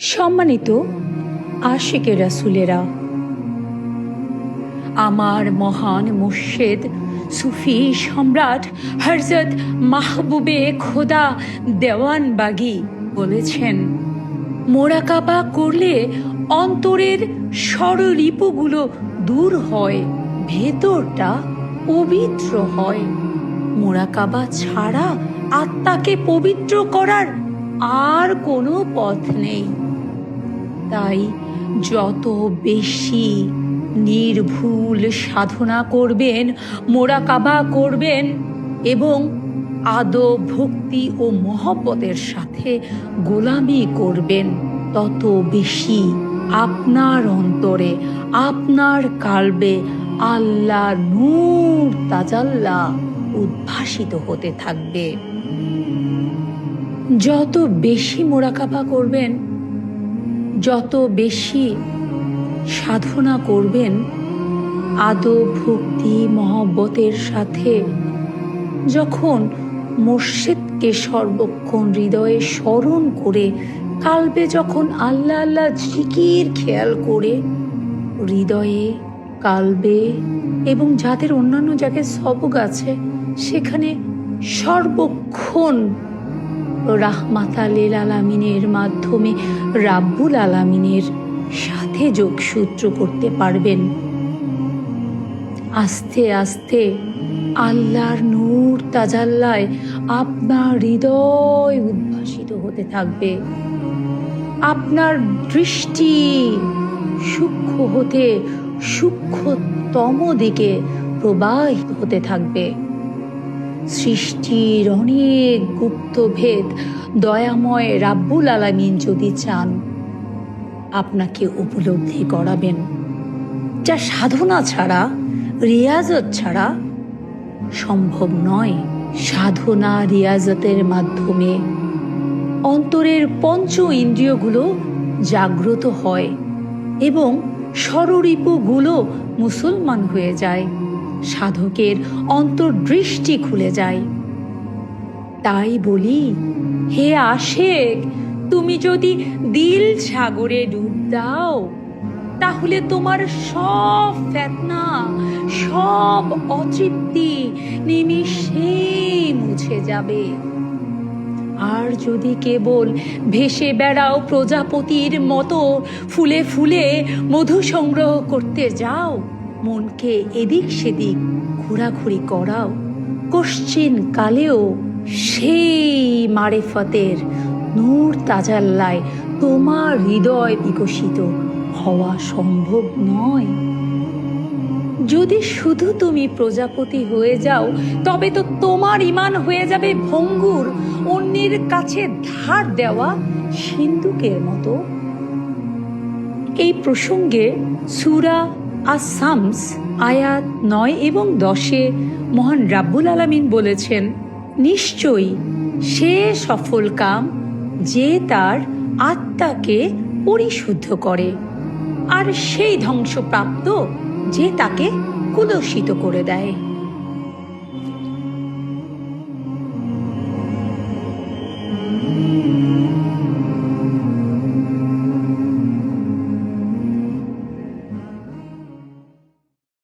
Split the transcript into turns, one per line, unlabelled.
সম্মানিত আশিকে রাসূলেরা, আমার মহান মুর্শিদ সুফি সম্রাট হযরত মাহবুবে খোদা দেওয়ানবাগী বলেছেন, মোরাকাবা করলে অন্তরের ষড়রিপুগুলো দূর হয়, ভেতরটা পবিত্র হয়। মোরাকাবা ছাড়া আত্মাকে পবিত্র করার আর কোনো পথ নেই। তাই যত বেশি নির্ভুল সাধনা করবেন, মোরাকাবা করবেন এবং আদব, ভক্তি ও মহব্বতের সাথে গোলামি করবেন, তত বেশি আপনার অন্তরে, আপনার কালবে আল্লাহর নূর তাজাল্লা উদ্ভাসিত হতে থাকবে। যত বেশি মোরাকাবা করবেন, যত বেশি সাধনা করবেন আদব, ভক্তি, মহব্বতের সাথে, যখন মুর্শিদকে সর্বক্ষণ হৃদয়ে স্মরণ করে, কালবে যখন আল্লাহ আল্লাহ জিকির খেয়াল করে, হৃদয়ে, কালবে এবং যাদের অন্যান্য জায়গায় সবক আছে সেখানে সর্বক্ষণ রাহমাতাল লিল আলামিনের মাধ্যমে রাব্বুল আলামিনের সাথে যোগসূত্র করতে পারবেন। আস্তে আস্তে আল্লাহর নূর তাজাল্লায় আপনার হৃদয় উদ্ভাসিত হতে থাকবে। আপনার দৃষ্টি সূক্ষ্ম হতে সূক্ষ্মতম দিকে প্রবাহিত হতে থাকবে। সৃষ্টির অনেক গুপ্তভেদ দয়াময় রাব্বুল আলামিন যদি চান আপনাকে উপলব্ধি করাবেন, যা সাধনা ছাড়া, রিয়াজত ছাড়া সম্ভব নয়। সাধনা রিয়াজতের মাধ্যমে অন্তরের পঞ্চ ইন্দ্রিয়গুলো জাগ্রত হয় এবং ষড়রিপুগুলো মুসলমান হয়ে যায়, সাধকের অন্তর্দৃষ্টি খুলে যায়। তাই বলি, হে আশেক, তুমি যদি দিল সাগরে ডুব দাও, তাহলে তোমার সব ফেতনা, সব অতৃপ্তি নিমিষেই মুছে যাবে। আর যদি কেবল ভেসে বেড়াও প্রজাপতির মতো ফুলে ফুলে মধু সংগ্রহ করতে যাও, মনকে এদিক সেদিক ঘোরাঘুরি করাও, কশ্চিন কালেও সেই মারেফতের নূর তাজাল্লায় তোমার হৃদয় বিকশিত হওয়া সম্ভব নয়। যদি শুধু তুমি প্রজাপতি হয়ে যাও, তবে তো তোমার ঈমান হয়ে যাবে ভঙ্গুর, অন্যের কাছে ধার দেওয়া সিন্দুকের মতো। এই প্রসঙ্গে সূরা আস-শামস আয়াত 9 এবং 10-এ মহান রাব্বুল আলামিন বলেছেন, নিশ্চয়ই সে সফল কাম যে তার আত্মাকে পরিশুদ্ধ করে, আর সেই ধ্বংসপ্রাপ্ত যে তাকে কুলসিত করে দেয়।